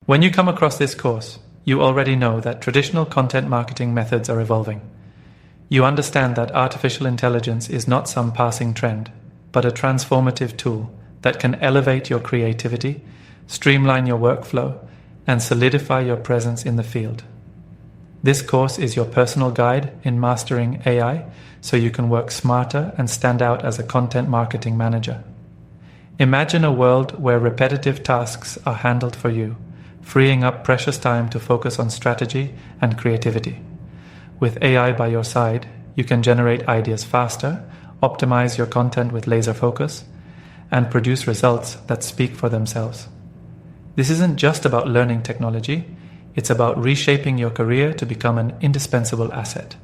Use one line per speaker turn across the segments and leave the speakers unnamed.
When you come across this course, you already know that traditional content marketing methods are evolving. You understand that artificial intelligence is not some passing trend, but a transformative tool that can elevate your creativity, streamline your workflow, and solidify your presence in the field. This course is your personal guide in mastering AI so you can work smarter and stand out as a content marketing manager. Imagine a world where repetitive tasks are handled for you, freeing up precious time to focus on strategy and creativity. With AI by your side, you can generate ideas faster, optimize your content with laser focus, and produce results that speak for themselves. This isn't just about learning technology, it's about reshaping your career to become an indispensable asset.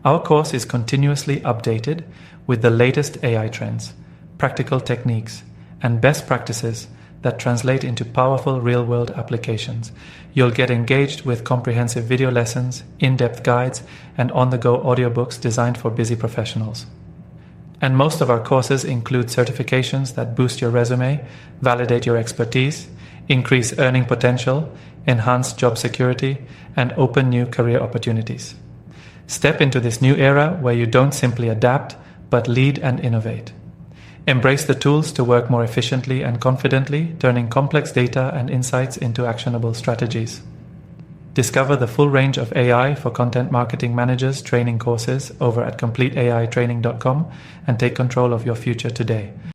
Our course is continuously updated with the latest AI trends, practical techniques, and best practices that translate into powerful real-world applications. You'll get engaged with comprehensive video lessons, in-depth guides, and on-the-go audiobooks designed for busy professionals. And most of our courses include certifications that boost your resume, validate your expertise, increase earning potential, enhance job security, and open new career opportunities. Step into this new era where you don't simply adapt, but lead and innovate. Embrace the tools to work more efficiently and confidently, turning complex data and insights into actionable strategies. Discover the full range of AI for content marketing managers training courses over at completeaitraining.com and take control of your future today.